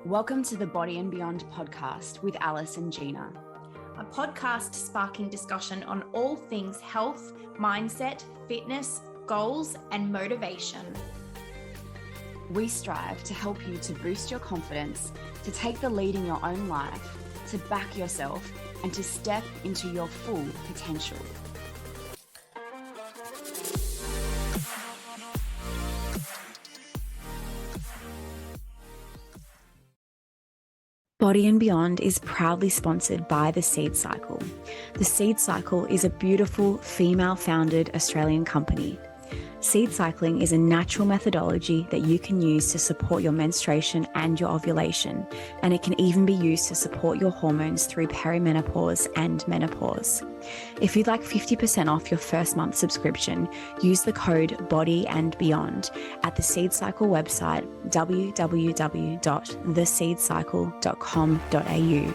Welcome to the Body and Beyond podcast with Alice and Gina. A podcast sparking discussion on all things health, mindset, fitness, goals, and motivation. We strive to help you to boost your confidence, to take the lead in your own life, to back yourself, and to step into your full potential. Body and Beyond is proudly sponsored by The Seed Cycle. The Seed Cycle is a beautiful female-founded Australian company. Seed cycling is a natural methodology that you can use to support your menstruation and your ovulation, and it can even be used to support your hormones through perimenopause and menopause. If you'd like 50% off your first month subscription, use the code BODYANDBEYOND at the Seed Cycle website www.theseedcycle.com.au.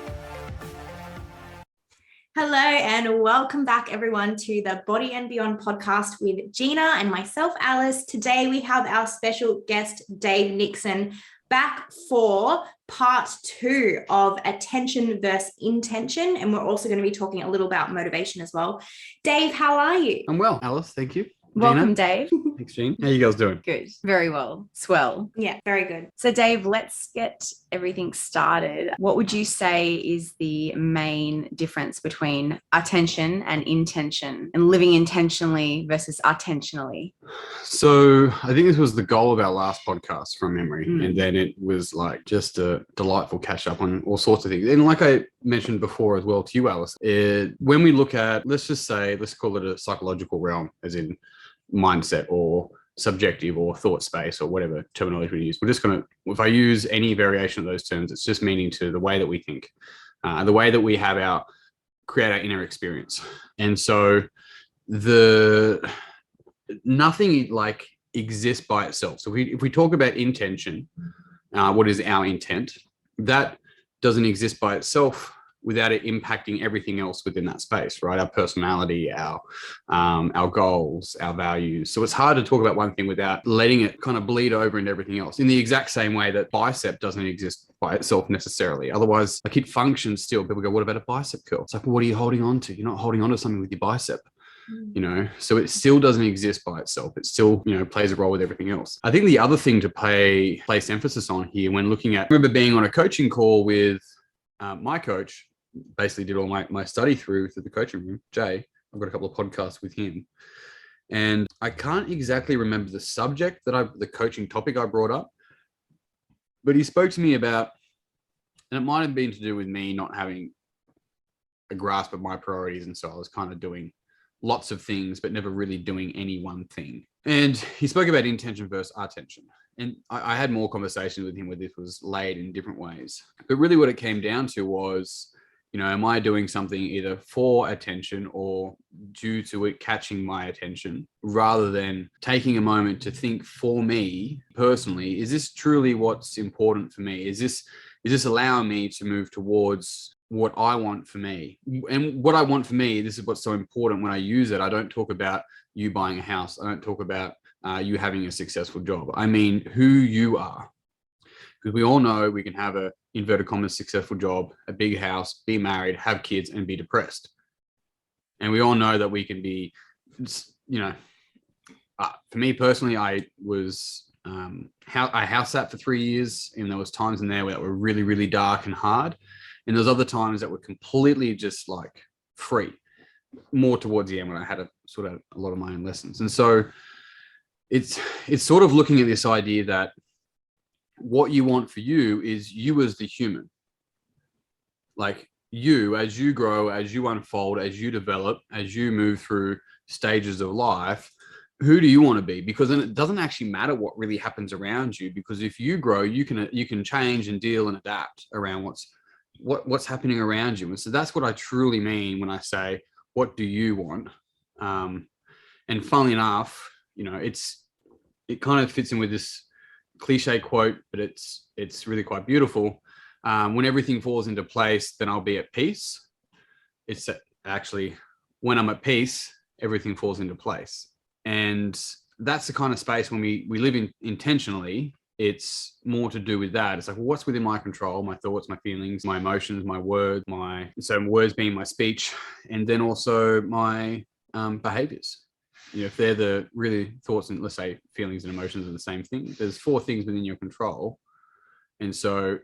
Hello and welcome back everyone to the Body and Beyond podcast with Gina and myself, Alice. Today we have our special guest, Dave Nixon, back for part 2 of attention versus intention. And we're also going to be talking a little about motivation as well. Dave, how are you? I'm well, Alice. Thank you. Welcome, Dave. Thanks, Jean. How you girls doing? Good. Very well. Swell. Yeah, very good. So, Dave, let's get everything started. What would you say is the main difference between attention and intention, and living intentionally versus attentionally? So I think this was the goal of our last podcast from memory. And then it was like just a delightful catch up on all sorts of things. And like I mentioned before as well to you, Alice, when we look at, let's call it a psychological realm, as in mindset or subjective or thought space or whatever terminology we use. We're just going to, if I use any variation of those terms, it's just meaning to the way that we think, the way that we create our inner experience. And so nothing like exists by itself. So if we talk about intention, what is our intent, that doesn't exist by itself without it impacting everything else within that space, right? Our personality, our goals, our values. So it's hard to talk about one thing without letting it kind of bleed over into everything else, in the exact same way that bicep doesn't exist by itself necessarily. Otherwise, like, it functions still. People go, what about a bicep curl? It's like, well, what are you holding on to? You're not holding on to something with your bicep. So it still doesn't exist by itself. It still, plays a role with everything else. I think the other thing to place emphasis on here when looking at, I remember being on a coaching call with my coach, basically did all my study through the coaching room, Jay. I've got a couple of podcasts with him. And I can't exactly remember the subject the coaching topic I brought up, but he spoke to me about, and it might have been to do with me not having a grasp of my priorities. And so I was kind of doing lots of things, but never really doing any one thing. And he spoke about intention versus attention. And I had more conversations with him where this was laid in different ways. But really what it came down to was, am I doing something either for attention or due to it catching my attention, rather than taking a moment to think for me personally, is this truly what's important for me? Is this allowing me to move towards what I want for me? And what I want for me, this is what's so important when I use it. I don't talk about you buying a house. I don't talk about you having a successful job. I mean who you are. Because we all know we can have a, inverted commas, successful job, a big house, be married, have kids, and be depressed. And we all know that we can be, for me personally, I was, I house sat for 3 years, and there was times in there that were really, really dark and hard. And there's other times that were completely just like free, more towards the end when I had a lot of my own lessons. And so it's sort of looking at this idea that what you want for you is you as the human. Like, you, as you grow, as you unfold, as you develop, as you move through stages of life, who do you want to be? Because then it doesn't actually matter what really happens around you, because if you grow, you can change and deal and adapt around what's happening around you. And so that's what I truly mean when I say, what do you want? And funnily enough, it kind of fits in with this cliche quote, but it's really quite beautiful. When everything falls into place, then I'll be at peace. It's actually, when I'm at peace, everything falls into place. And that's the kind of space when we live in intentionally, it's more to do with that. It's like, well, what's within my control? My thoughts, my feelings, my emotions, my words, so words being my speech, and then also my behaviors. If they're the really thoughts and, let's say, feelings and emotions are the same thing, there's 4 things within your control. And so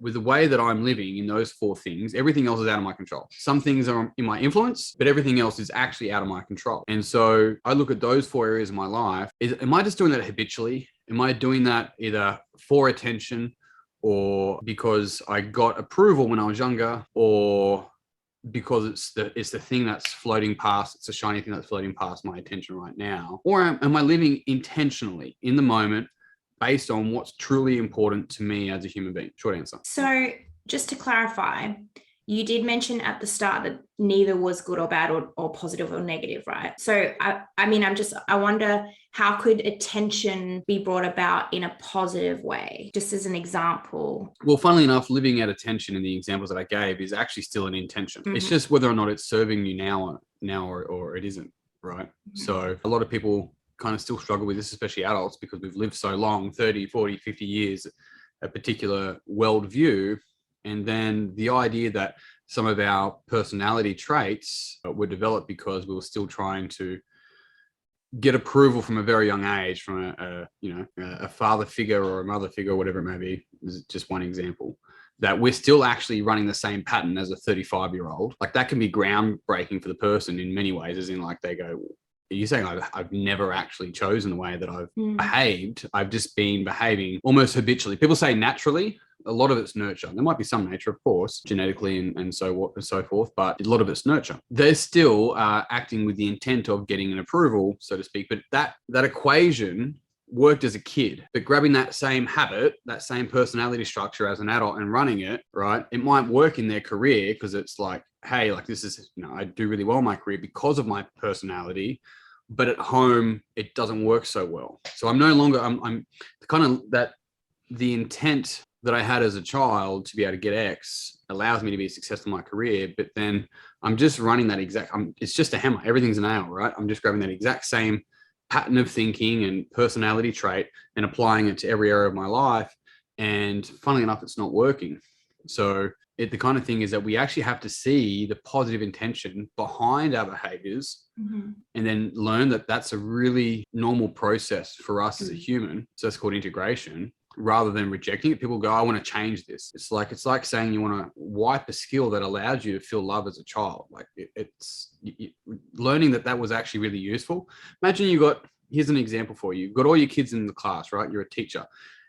with the way that I'm living in those 4 things, everything else is out of my control. Some things are in my influence, but everything else is actually out of my control. And so I look at those 4 areas of my life. Am I just doing that habitually? Am I doing that either for attention, or because I got approval when I was younger, or because it's the thing that's floating past, it's a shiny thing that's floating past my attention right now? Or am I living intentionally in the moment based on what's truly important to me as a human being? Short answer. So just to clarify, you did mention at the start that neither was good or bad or positive or negative, right? So I wonder, how could attention be brought about in a positive way? Just as an example. Well, funnily enough, living at attention in the examples that I gave is actually still an intention. Mm-hmm. It's just whether or not it's serving you now or it isn't, right? Mm-hmm. So a lot of people kind of still struggle with this, especially adults, because we've lived so long, 30, 40, 50 years, a particular worldview. And then the idea that some of our personality traits were developed because we were still trying to get approval from a very young age from a father figure or a mother figure, whatever it may be. This is just one example. That we're still actually running the same pattern as a 35-year-old. Like, that can be groundbreaking for the person in many ways, as in, like, they go, are you saying I've never actually chosen the way that I've behaved? I've just been behaving almost habitually. People say naturally. A lot of it's nurture. There might be some nature, of course, genetically and so forth, but a lot of it's nurture. They're still acting with the intent of getting an approval, so to speak. But that equation worked as a kid, but grabbing that same habit, that same personality structure as an adult and running it, right? It might work in their career because it's like, hey, like, this is, I do really well in my career because of my personality. But at home, it doesn't work so well. So I'm no longer, I'm kind of that the intent that I had as a child to be able to get X allows me to be successful in my career. But then I'm just running that it's just a hammer. Everything's a nail, right? I'm just grabbing that exact same pattern of thinking and personality trait and applying it to every area of my life. And funnily enough, it's not working. So the kind of thing is that we actually have to see the positive intention behind our behaviors, and then learn that that's a really normal process for us as a human. So it's called integration, rather than rejecting it. People go, I want to change this. It's like saying you want to wipe a skill that allowed you to feel love as a child. Like, it's learning that was actually really useful. Imagine here's an example for you. You've got all your kids in the class, right? You're a teacher,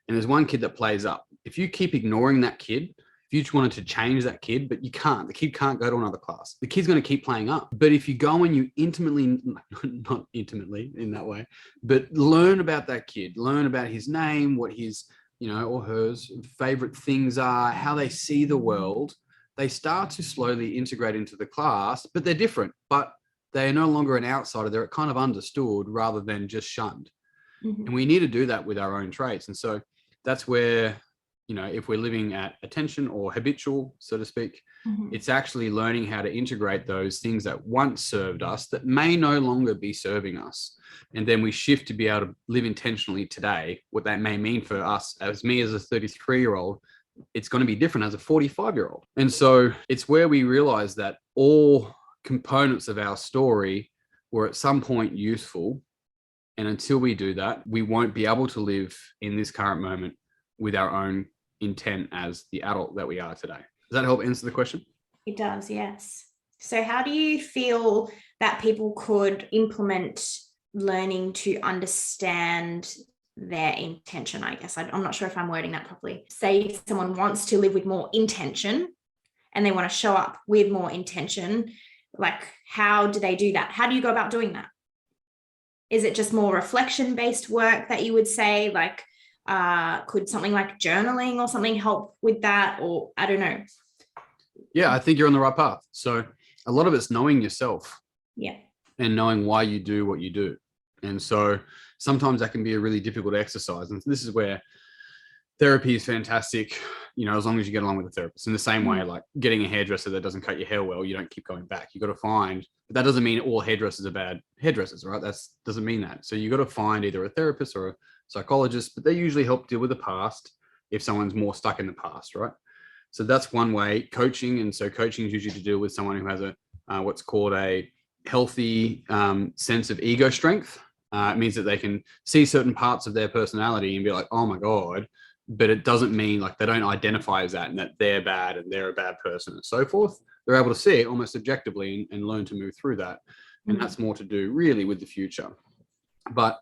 and there's one kid that plays up. If you keep ignoring that kid, you just wanted to change that kid, but you can't. The kid can't go to another class. The kid's going to keep playing up. But if you go and you not intimately in that way, but learn about that kid, learn about his name, what his, or hers favorite things are, how they see the world, they start to slowly integrate into the class, but they're different. But they are no longer an outsider. They're kind of understood rather than just shunned. Mm-hmm. And we need to do that with our own traits. And so that's where, if we're living at attention or habitual, so to speak, it's actually learning how to integrate those things that once served us that may no longer be serving us. And then we shift to be able to live intentionally today. What that may mean for us, as me as a 33-year-old, it's going to be different as a 45-year-old. And so it's where we realize that all components of our story were at some point useful. And until we do that, we won't be able to live in this current moment with our own intent as the adult that we are today. Does that help answer the question? It does, yes. So how do you feel that people could implement learning to understand their intention, I guess? I'm not sure if I'm wording that properly. Say someone wants to live with more intention and they want to show up with more intention. Like, how do they do that? How do you go about doing that? Is it just more reflection-based work that you would say? Like, could something like journaling or something help with that? Or I don't know. Yeah, I think you're on the right path. So a lot of it's knowing yourself. Yeah. And knowing why you do what you do. And so sometimes that can be a really difficult exercise. And this is where therapy is fantastic, as long as you get along with the therapist. In the same way, like getting a hairdresser that doesn't cut your hair well, you don't keep going back. You got to find, but that doesn't mean all hairdressers are bad hairdressers, right? That doesn't mean that. So you got to find either a therapist or psychologists, but they usually help deal with the past if someone's more stuck in the past, right? So that's one way. Coaching, and so coaching is usually to deal with someone who has a what's called a healthy sense of ego strength. It means that they can see certain parts of their personality and be like, oh my God, but it doesn't mean like they don't identify as that and that they're bad and they're a bad person and so forth. They're able to see it almost objectively and learn to move through that. And that's more to do really with the future. But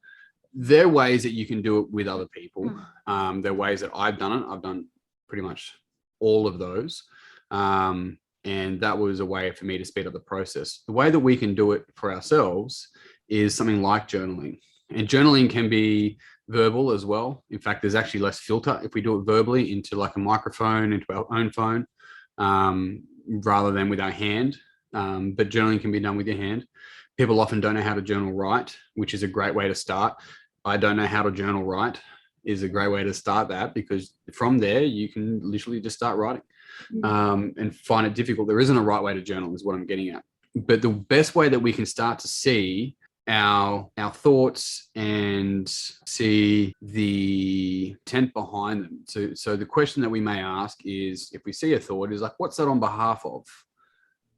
there are ways that you can do it with other people. There are ways that I've done it. I've done pretty much all of those. And that was a way for me to speed up the process. The way that we can do it for ourselves is something like journaling. And journaling can be verbal as well. In fact, there's actually less filter if we do it verbally into like a microphone, into our own phone, rather than with our hand. But journaling can be done with your hand. People often don't know how to journal right, which is a great way to start. I don't know how to journal right is a great way to start that, because from there you can literally just start writing and find it difficult. There isn't a right way to journal is what I'm getting at. But the best way that we can start to see our thoughts and see the intent behind them. So the question that we may ask is, if we see a thought, is like, what's that on behalf of?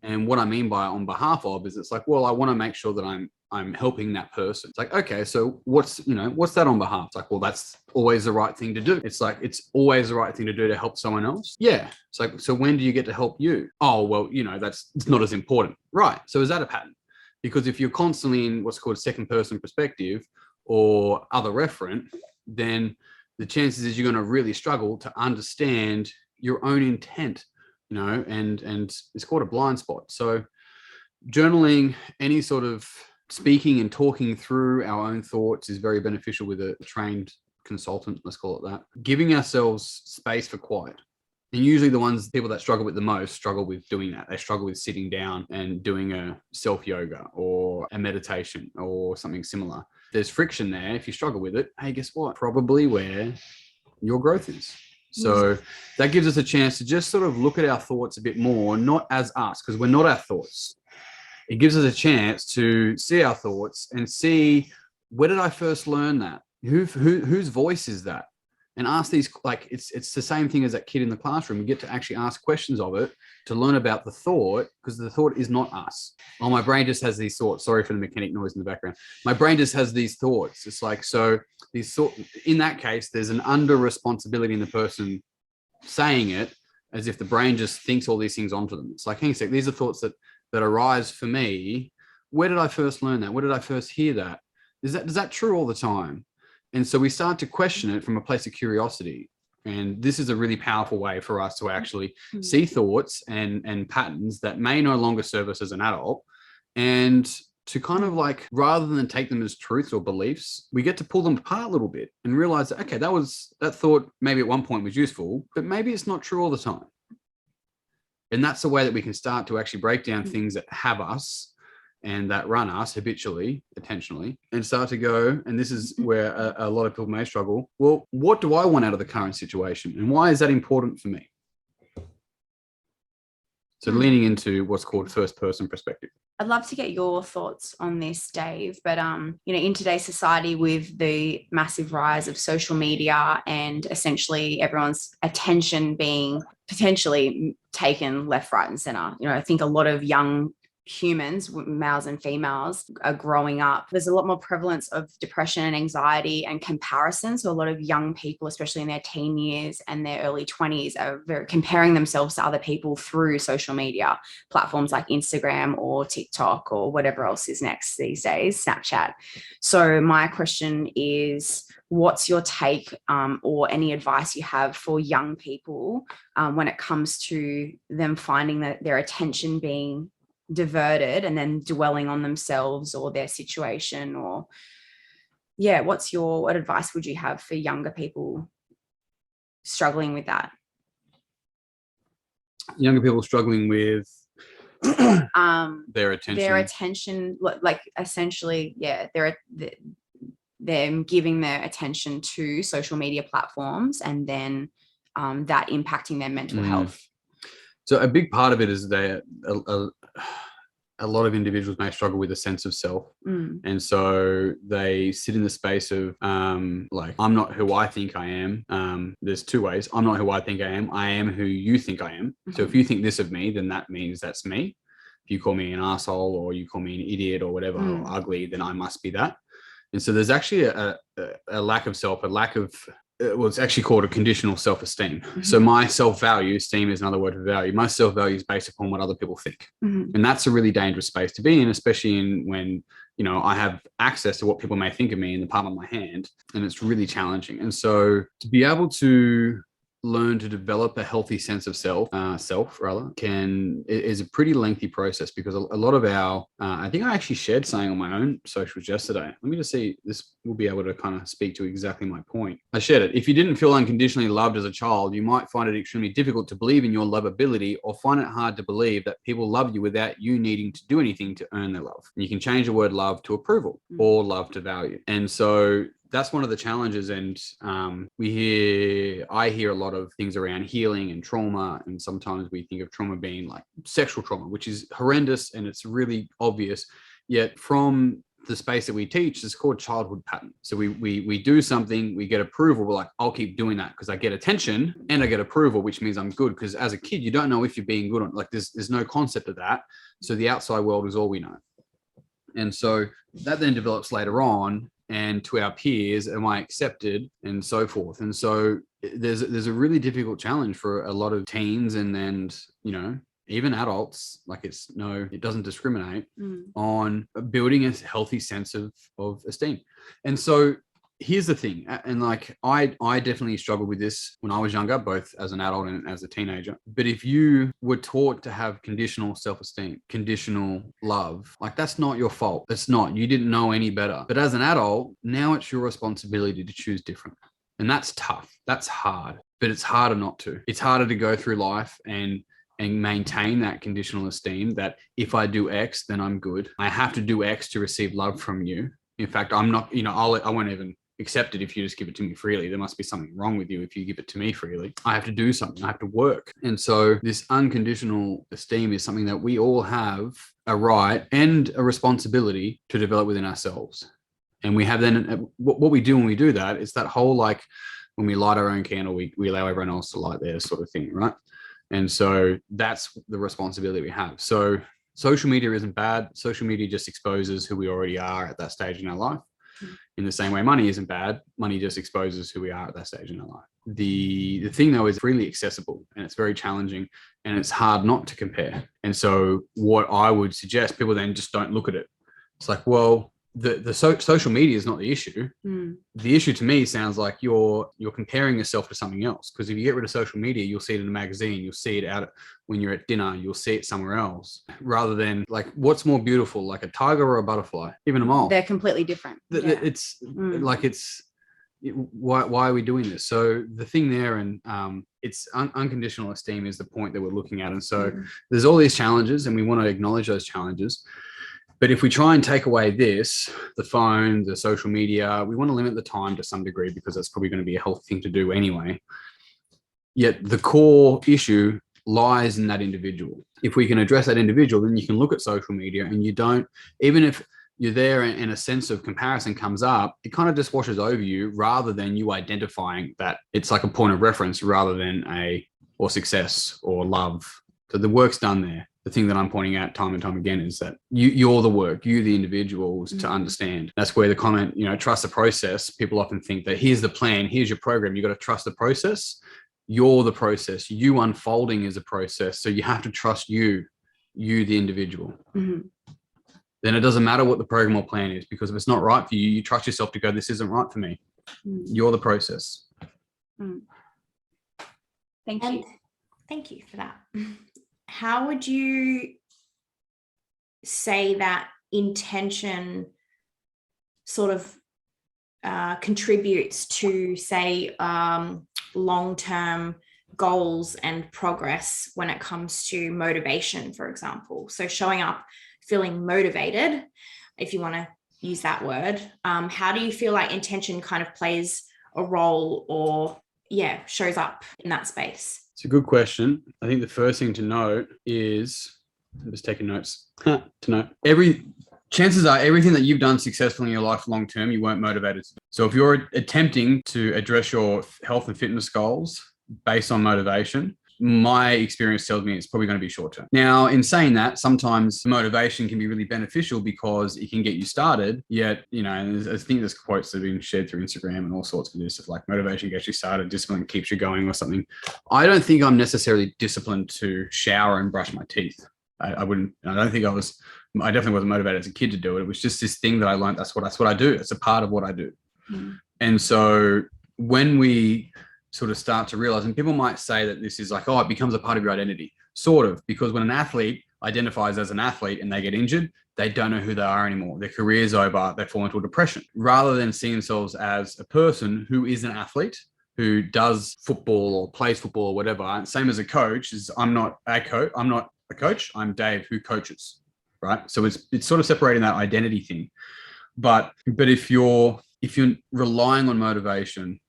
And what I mean by on behalf of is, it's like, well, I want to make sure that I'm helping that person. It's like, okay, so what's that on behalf? It's like, well, that's always the right thing to do. It's like, it's always the right thing to do to help someone else. Yeah. It's like, so when do you get to help you? Oh, well, it's not as important. Right. So is that a pattern? Because if you're constantly in what's called second person perspective or other referent, then the chances is you're going to really struggle to understand your own intent, and it's called a blind spot. So journaling, any sort of speaking and talking through our own thoughts is very beneficial with a trained consultant, let's call it that. Giving ourselves space for quiet. And usually people that struggle with the most struggle with doing that. They struggle with sitting down and doing a self-yoga or a meditation or something similar. There's friction there. If you struggle with it, hey, guess what? Probably where your growth is. So that gives us a chance to just sort of look at our thoughts a bit more, not as us, because we're not our thoughts. It gives us a chance to see our thoughts and see, where did I first learn that? Whose voice is that? And ask these, like, it's the same thing as that kid in the classroom. We get to actually ask questions of it to learn about the thought, because the thought is not us. Oh, my brain just has these thoughts. Sorry for the mechanic noise in the background. My brain just has these thoughts. It's like, so these thoughts, in that case, there's an under responsibility in the person saying it, as if the brain just thinks all these things onto them. It's like, hang on a sec, these are thoughts that arise for me. Where did I first learn that? Where did I first hear that? Is that true all the time? And so we start to question it from a place of curiosity. And this is a really powerful way for us to actually see thoughts and patterns that may no longer serve us as an adult, and to kind of like, rather than take them as truths or beliefs, we get to pull them apart a little bit and realize that, okay, that thought maybe at one point was useful, but maybe it's not true all the time. And that's the way that we can start to actually break down things that have us and that run us habitually, intentionally, and start to go, and this is where a lot of people may struggle. Well, what do I want out of the current situation? And why is that important for me? So leaning into what's called first person perspective. I'd love to get your thoughts on this, Dave. But, in today's society, with the massive rise of social media and essentially everyone's attention being potentially taken left, right, and center, I think a lot of young humans, males and females, are growing up. There's a lot more prevalence of depression and anxiety and comparison. So a lot of young people, especially in their teen years and their early 20s, are comparing themselves to other people through social media platforms like Instagram or TikTok or whatever else is next these days, Snapchat. So my question is, what's your take or any advice you have for young people when it comes to them finding that their attention being diverted and then dwelling on themselves or their situation? Or what advice would you have for younger people struggling with that? Younger people struggling with their attention, like essentially, they're giving their attention to social media platforms, and then that impacting their mental health. So a big part of it is a lot of individuals may struggle with a sense of self. And so they sit in the space of like, I'm not who I think I am. There's two ways. I'm not who I think I am who you think I am. So if you think this of me, then that means that's me. If you call me an asshole or you call me an idiot or whatever, or ugly, then I must be that. And so there's actually a lack of self, a lack of, well, it's actually called a conditional self-esteem. So my self-value, esteem is another word for value. My self-value is based upon what other people think. And that's a really dangerous space to be in, especially when, you know, I have access to what people may think of me in the palm of my hand, and it's really challenging. And so to be able to learn to develop a healthy sense of self is a pretty lengthy process, because a lot of our, I think I actually shared something on my own socials yesterday. Let me just see, this will be able to kind of speak to exactly my point. I shared it. If you didn't feel unconditionally loved as a child, you might find it extremely difficult to believe in your lovability, or find it hard to believe that people love you without you needing to do anything to earn their love. And you can change the word love to approval, or love to value. And so that's one of the challenges. And I hear a lot of things around healing and trauma. And sometimes we think of trauma being like sexual trauma, which is horrendous and it's really obvious. Yet from the space that we teach, it's called childhood pattern. So we do something, we get approval. We're like, I'll keep doing that because I get attention and I get approval, which means I'm good. Because as a kid, you don't know if you're being good or like there's no concept of that. So the outside world is all we know. And so that then develops later on, and to our peers, am I accepted, and so forth. And so there's a really difficult challenge for a lot of teens, and then, you know, even adults. Like it doesn't discriminate on building a healthy sense of esteem. And so here's the thing, and like I definitely struggled with this when I was younger, both as an adult and as a teenager. But if you were taught to have conditional self-esteem, conditional love, like that's not your fault. That's not, you didn't know any better. But as an adult, now it's your responsibility to choose different. And that's tough. That's hard. But it's harder not to. It's harder to go through life and maintain that conditional esteem that if I do X, then I'm good. I have to do X to receive love from you. In fact, I'm not, you know, I won't even accept it if you just give it to me freely. There must be something wrong with you if you give it to me freely. I have to do something. I have to work. And so this unconditional esteem is something that we all have a right and a responsibility to develop within ourselves. And we have then, what we do when we do that is that whole, like when we light our own candle, we allow everyone else to light theirs sort of thing, right? And so that's the responsibility we have. So social media isn't bad. Social media just exposes who we already are at that stage in our life. In the same way, money isn't bad. Money just exposes who we are at that stage in our life. The thing though is freely accessible, and it's very challenging, and it's hard not to compare. And so what I would suggest, people then just don't look at it. It's like, well, the social media is not the issue. The issue to me sounds like you're comparing yourself to something else. Because if you get rid of social media, you'll see it in a magazine, you'll see it out when you're at dinner, you'll see it somewhere else, rather than like, what's more beautiful, like a tiger or a butterfly, even a mole? They're completely different. It's like, why are we doing this? So the thing there, and it's unconditional esteem is the point that we're looking at. And so there's all these challenges, and we want to acknowledge those challenges. But if we try and take away this, the phone, the social media, we want to limit the time to some degree, because that's probably going to be a healthy thing to do anyway. Yet the core issue lies in that individual. If we can address that individual, then you can look at social media, and you don't, even if you're there and a sense of comparison comes up, it kind of just washes over you, rather than you identifying that it's like a point of reference rather than or success or love. So the work's done there. The thing that I'm pointing out time and time again is that you're the work, you the individuals to understand. That's where the comment, you know, trust the process. People often think that here's the plan, here's your program. You got to trust the process. You're the process. You unfolding is a process. So you have to trust you the individual. Then it doesn't matter what the program or plan is, because if it's not right for you, you trust yourself to go, this isn't right for me. You're the process. Thank you. Thank you for that. How would you say that intention sort of contributes to, say, long-term goals and progress when it comes to motivation, for example? So showing up, feeling motivated, if you want to use that word, how do you feel like intention kind of plays a role, or shows up in that space? It's a good question. I think the first thing to note is I'm just taking notes to know. Chances are everything that you've done successfully in your life long term, you weren't motivated to do. So if you're attempting to address your health and fitness goals based on motivation, my experience tells me it's probably going to be short term. Now, in saying that, sometimes motivation can be really beneficial because it can get you started. Yet, and I think there's quotes that have been shared through Instagram and all sorts of this stuff, like motivation gets you started, discipline keeps you going or something. I don't think I'm necessarily disciplined to shower and brush my teeth. I definitely wasn't motivated as a kid to do it. It was just this thing that I learned. That's what I do. It's a part of what I do. Mm. And so when we sort of start to realize, and people might say that this is like, it becomes a part of your identity, sort of, because when an athlete identifies as an athlete and they get injured, they don't know who they are anymore. Their career's over, they fall into a depression. Rather than seeing themselves as a person who is an athlete, who does football or plays football or whatever, and same as a coach, I'm not a coach, I'm Dave who coaches, right? So it's sort of separating that identity thing. But if you're relying on motivation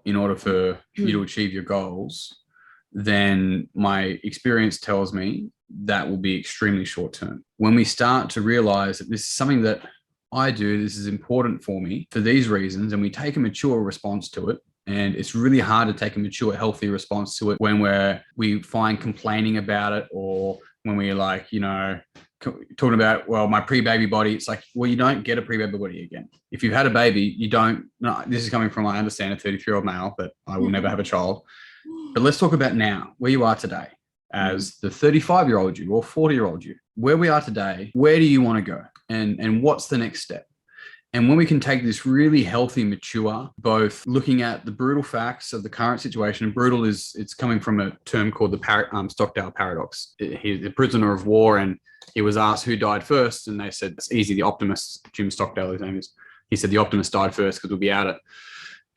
in order for you to achieve your goals, then my experience tells me that will be extremely short term. When we start to realize that this is something that I do, this is important for me for these reasons, and we take a mature response to it. And it's really hard to take a mature, healthy response to it when we find complaining about it, or when we're like, talking about, my pre-baby body. It's like, you don't get a pre-baby body again. If you've had a baby, you don't. No, this is coming from, I understand, a 33-year-old male, but I will never have a child. But let's talk about now, where you are today as the 35-year-old you or 40-year-old you. Where we are today, where do you want to go? And what's the next step? And when we can take this really healthy, mature, both looking at the brutal facts of the current situation, and brutal it's coming from a term called the Stockdale paradox. He's a prisoner of war, and he was asked who died first, and they said, it's easy, the optimist, Jim Stockdale, his name is. He said the optimist died first because we'll be out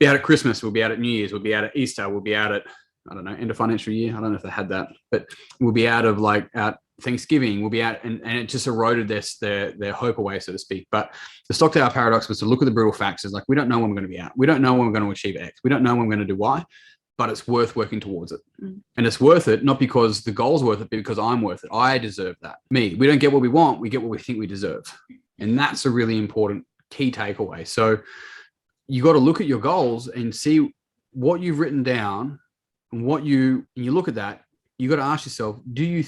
at Christmas, we'll be out at New Year's, we'll be out at Easter, we'll be out at, I don't know, end of financial year. I don't know if they had that, but we'll be out at Thanksgiving, we'll be out, and it just eroded their hope away, so to speak. But the Stockdale paradox was to look at the brutal facts. It's like, we don't know when we're going to be out. We don't know when we're going to achieve X. We don't know when we're going to do Y, but it's worth working towards it. And it's worth it, not because the goal's worth it, but because I'm worth it. I deserve that. We don't get what we want. We get what we think we deserve. And that's a really important key takeaway. So you got to look at your goals and see what you've written down, and you look at that. You got to ask yourself, do you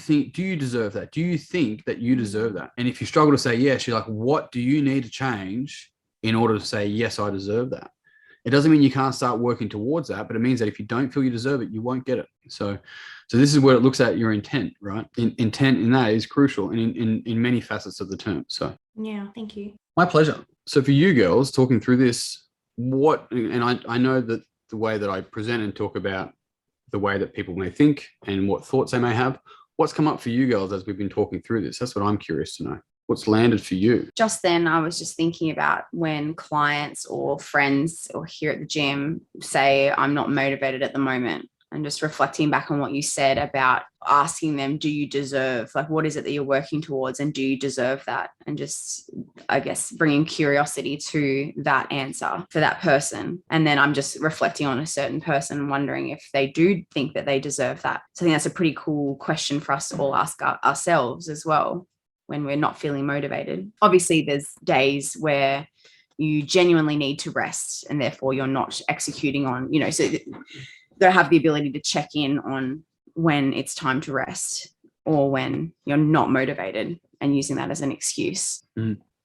deserve that? Do you think that you deserve that? And if you struggle to say yes, you're like, what do you need to change in order to say, yes, I deserve that? It doesn't mean you can't start working towards that, but it means that if you don't feel you deserve it, you won't get it. So this is where it looks at your intent, right? Intent in that is crucial in many facets of the term. So yeah, thank you. My pleasure. So for you girls talking through this, I know that the way that I present and talk about the way that people may think and what thoughts they may have, what's come up for you girls as we've been talking through this? That's what I'm curious to know. What's landed for you? Just then, I was just thinking about when clients or friends or here at the gym say, I'm not motivated at the moment, and just reflecting back on what you said about asking them, do you deserve, like, what is it that you're working towards, and do you deserve that? And just, I guess, bringing curiosity to that answer for that person. And then I'm just reflecting on a certain person and wondering if they do think that they deserve that. So I think that's a pretty cool question for us to all ask ourselves as well when we're not feeling motivated. Obviously, there's days where you genuinely need to rest, and therefore you're not executing on, so they have the ability to check in on when it's time to rest or when you're not motivated, and using that as an excuse.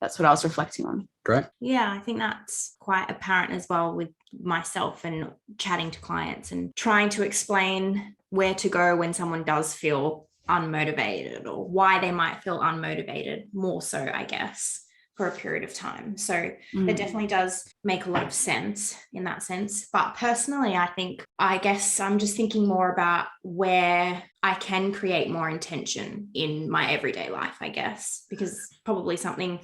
That's what I was reflecting on. Great. Yeah, I think that's quite apparent as well with myself and chatting to clients and trying to explain where to go when someone does feel unmotivated, or why they might feel unmotivated more so, I guess, for a period of time. So it definitely does make a lot of sense in that sense. But personally, I guess I'm just thinking more about where I can create more intention in my everyday life, I guess, because probably something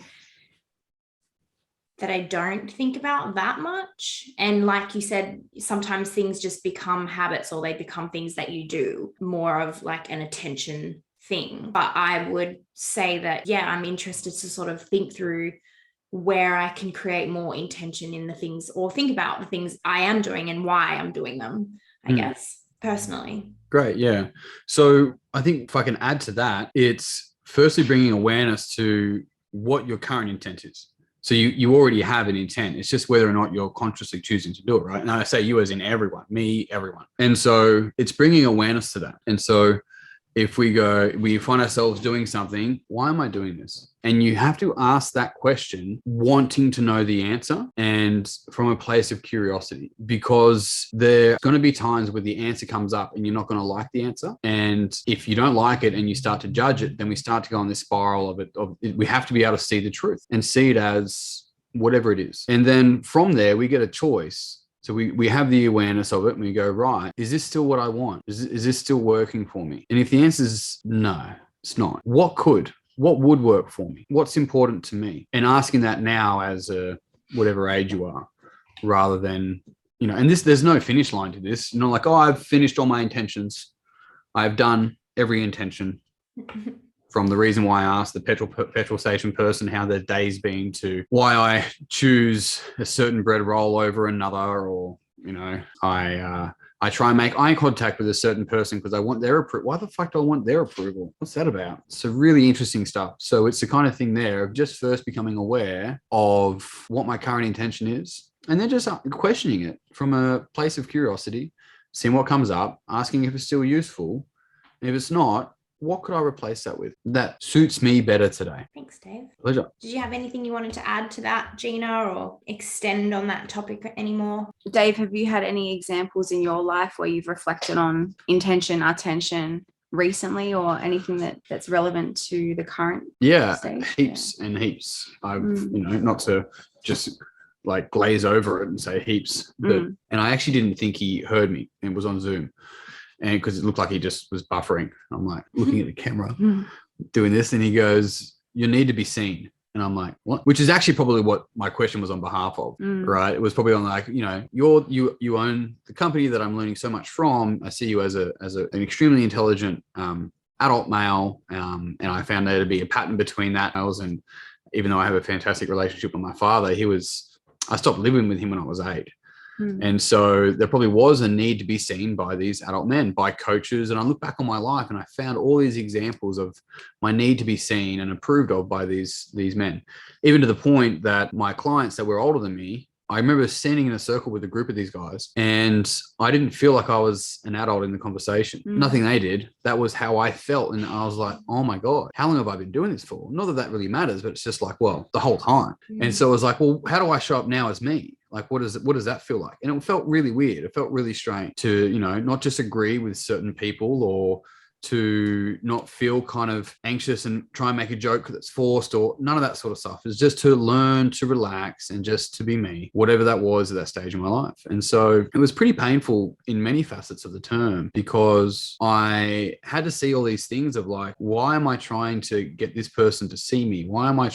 that I don't think about that much. And like you said, sometimes things just become habits, or they become things that you do, more of like an attention thing. But I would say that, yeah, I'm interested to sort of think through where I can create more intention in the things, or think about the things I am doing and why I'm doing them, I guess, personally. Great. Yeah. So I think if I can add to that, it's firstly bringing awareness to what your current intent is. So you already have an intent. It's just whether or not you're consciously choosing to do it, right? And I say you as in everyone, me, everyone. And so it's bringing awareness to that. And so if we find ourselves doing something, why am I doing this? And you have to ask that question, wanting to know the answer and from a place of curiosity, because there's going to be times where the answer comes up and you're not going to like the answer. And if you don't like it and you start to judge it, then we start to go on this spiral of we have to be able to see the truth and see it as whatever it is. And then from there, we get a choice. So we have the awareness of it and we go, right, is this still what I want? Is this still working for me? And if the answer is no, it's not. What would work for me? What's important to me? And asking that now as whatever age you are, rather than, and there's no finish line to this. Like, oh, I've finished all my intentions. I've done every intention. From the reason why I asked the petrol station person how their day's been, to why I choose a certain bread roll over another, or I try and make eye contact with a certain person because I want their approval. Why the fuck do I want their approval? What's that about? It's a really interesting stuff. So it's the kind of thing there of just first becoming aware of what my current intention is, and then just questioning it from a place of curiosity, seeing what comes up, asking if it's still useful, and if it's not, what could I replace that with that suits me better today? Thanks, Dave. Pleasure. Did you have anything you wanted to add to that, Gina, or extend on that topic anymore? Dave, have you had any examples in your life where you've reflected on intention, attention recently, or anything that's relevant to the current stage? Heaps and heaps. I've, not to just like glaze over it and say heaps, but and I actually didn't think he heard me. It was on Zoom. And because it looked like he just was buffering. I'm like looking at the camera, doing this, and he goes, "You need to be seen." And I'm like, "What?" Which is actually probably what my question was on behalf of, right? It was probably on like, you own the company that I'm learning so much from. I see you as an extremely intelligent adult male, and I found there to be a pattern between that. And even though I have a fantastic relationship with my father, I stopped living with him when I was 8. And so there probably was a need to be seen by these adult men, by coaches. And I look back on my life and I found all these examples of my need to be seen and approved of by these men, even to the point that my clients that were older than me, I remember standing in a circle with a group of these guys, and I didn't feel like I was an adult in the conversation. Nothing they did. That was how I felt. And I was like, oh my God, how long have I been doing this for? Not that really matters, but it's just like, well, the whole time. And so it was like, well, how do I show up now as me? Like, what does that feel like? And it felt really weird. It felt really strange to, not just agree with certain people, or to not feel kind of anxious and try and make a joke that's forced, or none of that sort of stuff. It's just to learn to relax and just to be me, whatever that was at that stage of my life. And so it was pretty painful in many facets of the term, because I had to see all these things of like, why am I trying to get this person to see me? Why am I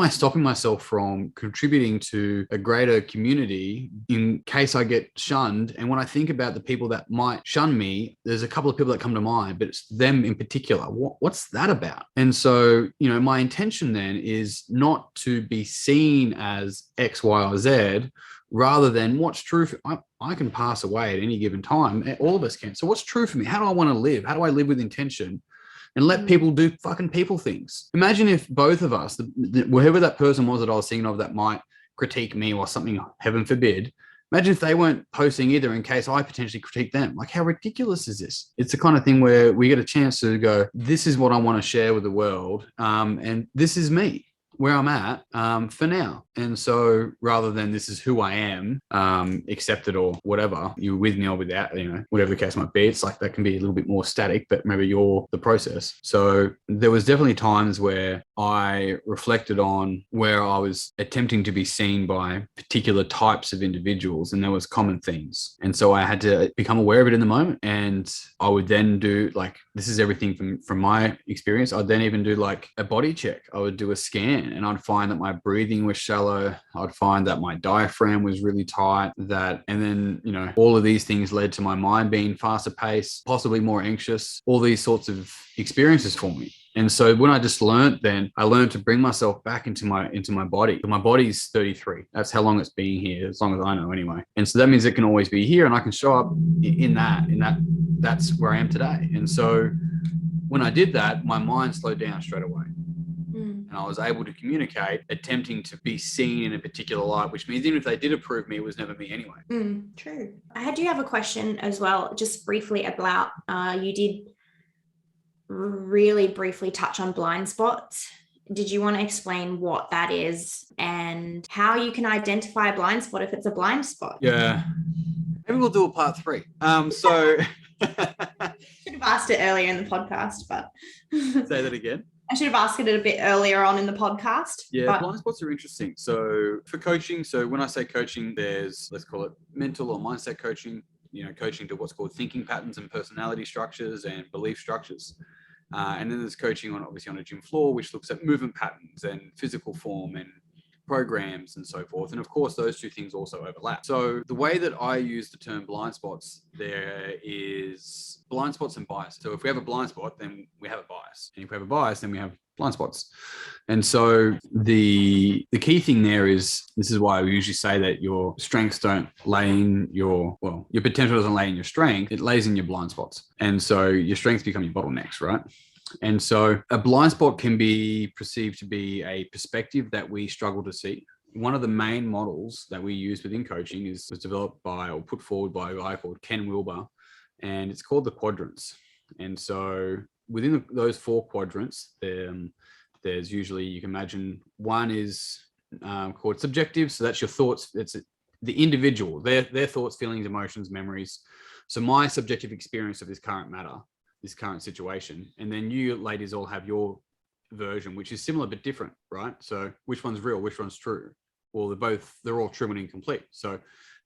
stopping myself from contributing to a greater community in case I get shunned? And when I think about the people that might shun me, there's a couple of people that come to mind, but it's them in particular. What's that about? And so, my intention then is not to be seen as X, Y, or Z, rather than what's true. I can pass away at any given time. All of us can. So what's true for me? How do I want to live? How do I live with intention and let people do fucking people things? Imagine if both of us, whoever that person was that I was thinking of that might critique me or something, heaven forbid, imagine if they weren't posting either in case I potentially critique them. Like, how ridiculous is this? It's the kind of thing where we get a chance to go, this is what I want to share with the world. And this is me, where I'm at for now. And so rather than this is who I am, accepted or whatever, you're with me or without, whatever the case might be, it's like that can be a little bit more static, but maybe you're the process. So there was definitely times where I reflected on where I was attempting to be seen by particular types of individuals, and there was common themes. And so I had to become aware of it in the moment. And I would then do, like, this is everything from my experience. I'd then even do like a body check. I would do a scan, and I'd find that my breathing was shallow. I'd find that my diaphragm was really tight, and then, all of these things led to my mind being faster paced, possibly more anxious, all these sorts of experiences for me. And so when I just learned to bring myself back into my body. My body's 33. That's how long it's been here, as long as I know anyway. And so that means it can always be here, and I can show up in that. That's where I am today. And so when I did that, my mind slowed down straight away. Mm. And I was able to communicate, attempting to be seen in a particular light, which means even if they did approve me, it was never me anyway. True. I do have a question as well, just briefly about, you did really briefly touch on blind spots. Did you want to explain what that is and how you can identify a blind spot if it's a blind spot? Yeah. Maybe we'll do a part 3. So Should have asked it earlier in the podcast, but say that again. I should have asked it a bit earlier on in the podcast. Yeah, but blind spots are interesting. So for coaching, so when I say coaching, there's, let's call it mental or mindset coaching, coaching to what's called thinking patterns and personality structures and belief structures. And then there's coaching obviously on a gym floor, which looks at movement patterns and physical form and programs and so forth. And of course, those two things also overlap. So the way that I use the term blind spots, there is blind spots and bias. So if we have a blind spot, then we have a bias. And if we have a bias, then we have blind spots. And so the key thing there is, this is why we usually say that your strengths don't lay in your potential doesn't lay in your strength, it lays in your blind spots. And so your strengths become your bottlenecks, right? And so a blind spot can be perceived to be a perspective that we struggle to see. One of the main models that we use within coaching was developed by or put forward by a guy called Ken Wilber, and it's called the quadrants. And so within those 4 quadrants, there's usually, you can imagine, one is called subjective. So that's your thoughts. It's the individual, their thoughts, feelings, emotions, memories. So my subjective experience of this current matter, this current situation. And then you ladies all have your version, which is similar but different, right? So which one's real, which one's true? Well, they're all true and incomplete. So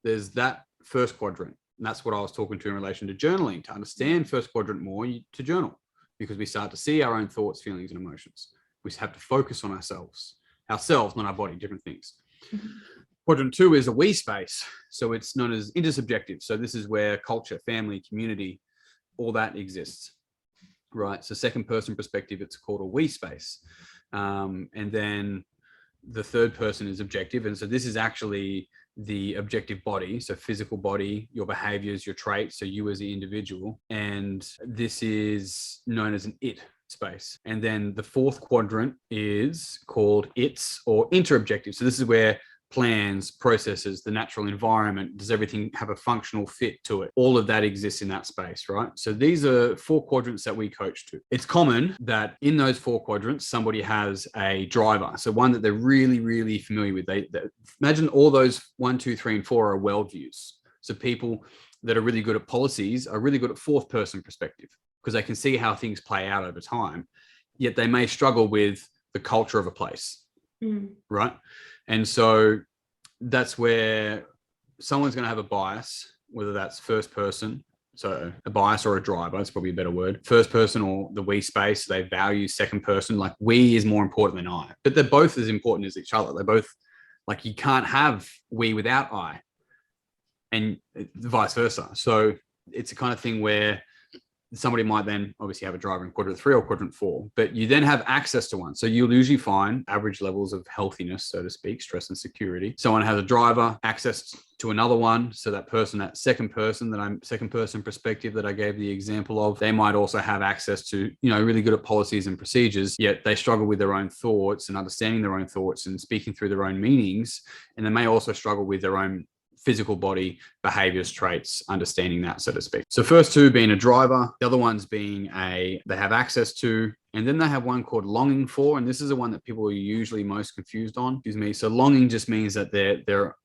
there's that first quadrant. And that's what I was talking to in relation to journaling. To understand first quadrant more, to journal, because we start to see our own thoughts, feelings, and emotions. We have to focus on ourselves, not our body, different things. Mm-hmm. Quadrant 2 is a we space. So it's known as intersubjective. So this is where culture, family, community, all that exists, right? So second person perspective, it's called a we space. And then the third person is objective. And so this is actually the objective body. So physical body, your behaviors, your traits. So you as the individual. And this is known as an it space. And then the fourth quadrant is called its or interobjective. So this is where plans, processes, the natural environment, does everything have a functional fit to it? All of that exists in that space, right? So these are 4 quadrants that we coach to. It's common that in those 4 quadrants, somebody has a driver. So one that they're really, really familiar with. They imagine all those 1, 2, 3, and 4 are worldviews. So people that are really good at policies are really good at fourth person perspective because they can see how things play out over time, yet they may struggle with the culture of a place, right? And so that's where someone's going to have a bias, whether that's first person, so a bias or a driver, that's probably a better word. First person or the we space, they value second person, like we is more important than I, but they're both as important as each other. They're both like, you can't have we without I, and vice versa. So it's a kind of thing where somebody might then obviously have a driver in quadrant 3 or quadrant 4, but you then have access to one. So you'll usually find average levels of healthiness, so to speak, stress and security. Someone has a driver, access to another one. So that person, that second person perspective that I gave the example of, they might also have access to, really good at policies and procedures, yet they struggle with their own thoughts and understanding their own thoughts and speaking through their own meanings. And they may also struggle with their own physical body, behaviors, traits, understanding that, so to speak. So first 2 being a driver, the other ones being they have access to, and then they have one called longing for, and this is the one that people are usually most confused on. So longing just means that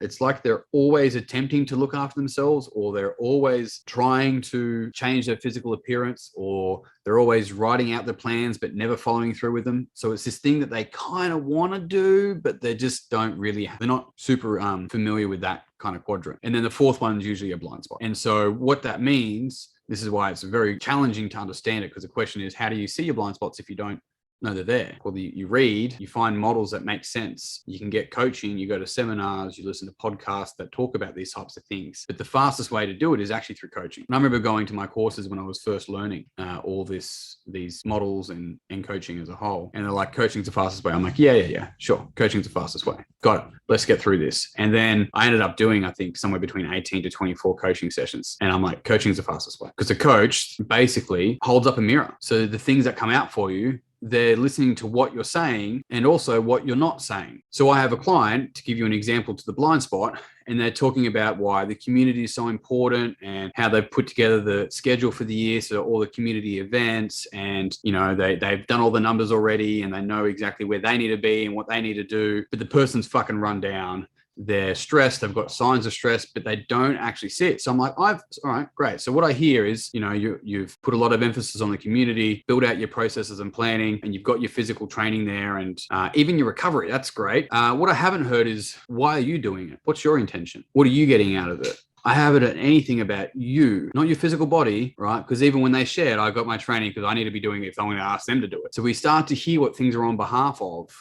it's like they're always attempting to look after themselves, or they're always trying to change their physical appearance, or they're always writing out their plans but never following through with them. So it's this thing that they kind of want to do, but they just don't really, they're not super familiar with that kind of quadrant. And then the fourth one is usually a blind spot. And so what that means, this is why it's very challenging to understand it, because the question is, how do you see your blind spots if you don't No, they're there. Well, you read, you find models that make sense. You can get coaching, you go to seminars, you listen to podcasts that talk about these types of things. But the fastest way to do it is actually through coaching. And I remember going to my courses when I was first learning all these models and coaching as a whole. And they're like, coaching's the fastest way. I'm like, yeah, sure. Coaching's the fastest way. Got it. Let's get through this. And then I ended up doing, I think, somewhere between 18 to 24 coaching sessions. And I'm like, coaching's the fastest way. Because the coach basically holds up a mirror. So the things that come out for you, they're listening to what you're saying and also what you're not saying. So I have a client, to give you an example to the blind spot, and they're talking about why the community is so important and how they've put together the schedule for the year. So all the community events, and, you know, they've done all the numbers already and they know exactly where they need to be and what they need to do. But the person's fucking run down. They're stressed. They've got signs of stress, but they don't actually see it. So I'm like, all right, great. So what I hear is, you know, you've put a lot of emphasis on the community, build out your processes and planning, and you've got your physical training there, and even your recovery. That's great. What I haven't heard is, why are you doing it? What's your intention? What are you getting out of it? I haven't heard anything about you, not your physical body, right? Because even when they shared, I got my training because I need to be doing it if I'm going to ask them to do it. So we start to hear what things are on behalf of.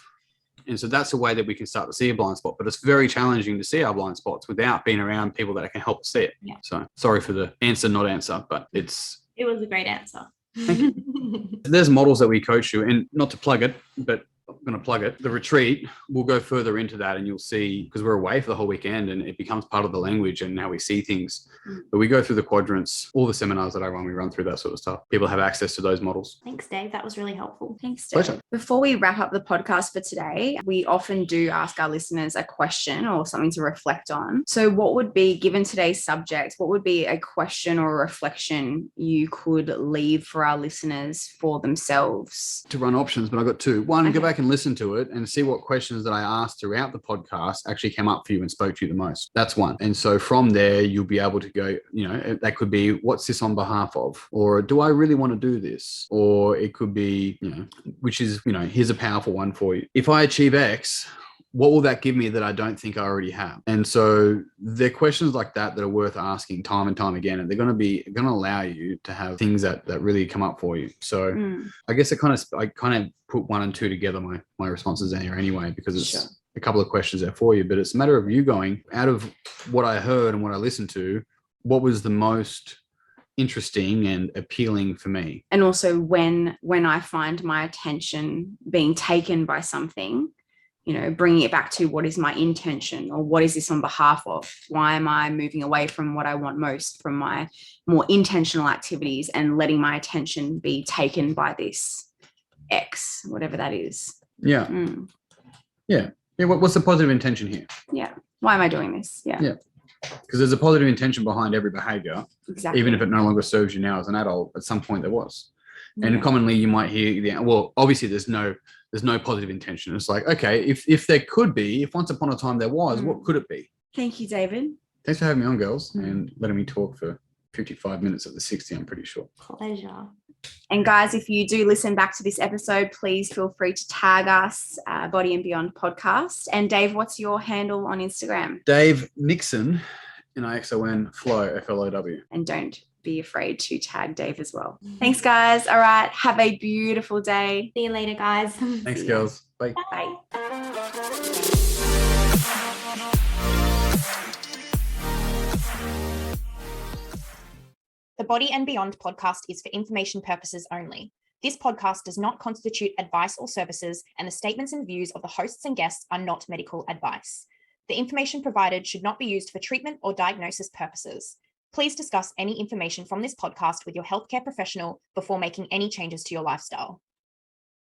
And so that's a way that we can start to see a blind spot, but it's very challenging to see our blind spots without being around people that can help us see it. Yeah. So sorry for the not answer, but it was a great answer. Thank you. There's models that we coach you, and not to plug it, but I'm going to plug it. The retreat, we'll go further into that, and you'll see, because we're away for the whole weekend and it becomes part of the language and how we see things. But we go through the quadrants, all the seminars that I run, we run through that sort of stuff. People have access to those models. Thanks, Dave. That was really helpful. Thanks, Dave. Pleasure. Before we wrap up the podcast for today, we often do ask our listeners a question or something to reflect on. So what would be, given today's subject, what would be a question or a reflection you could leave for our listeners for themselves? To run options, but I've got two. One, go back and listen to it and see what questions that I asked throughout the podcast actually came up for you and spoke to you the most. That's one. And so from there, you'll be able to go, you know, that could be, what's this on behalf of? Or do I really want to do this? Or it could be, you know, which is, you know, here's a powerful one for you. If I achieve X, what will that give me that I don't think I already have? And so they're questions like that are worth asking time and time again. And they're going to allow you to have things that really come up for you. So I guess I kind of put one and two together, my responses in here anyway, because it's a couple of questions there for you, but it's a matter of you going, out of what I heard and what I listened to, what was the most interesting and appealing for me? And also when I find my attention being taken by something, you know, bringing it back to what is my intention, or what is this on behalf of? Why am I moving away from what I want most, from my more intentional activities, and letting my attention be taken by this X, whatever that is? Yeah. Yeah. What's the positive intention here? Yeah. Why am I doing this? Yeah. Because there's a positive intention behind every behavior. Exactly. Even if it no longer serves you now as an adult, at some point there was. And commonly you might hear, well, obviously there's no positive intention. It's like, okay, if there could be, if once upon a time there was, what could it be? Thank you, David. Thanks for having me on, girls, and letting me talk for 55 minutes of the 60, I'm pretty sure. Pleasure. And guys, if you do listen back to this episode, please feel free to tag us, Body and Beyond Podcast. And Dave, what's your handle on Instagram? Dave Nixon, Nixon, Flow, FLOW. And don't be afraid to tag Dave as well. Thanks, guys. All right. Have a beautiful day. See you later, guys. Thanks, girls. Bye. Bye. The Body and Beyond podcast is for information purposes only. This podcast does not constitute advice or services, and the statements and views of the hosts and guests are not medical advice. The information provided should not be used for treatment or diagnosis purposes. Please discuss any information from this podcast with your healthcare professional before making any changes to your lifestyle.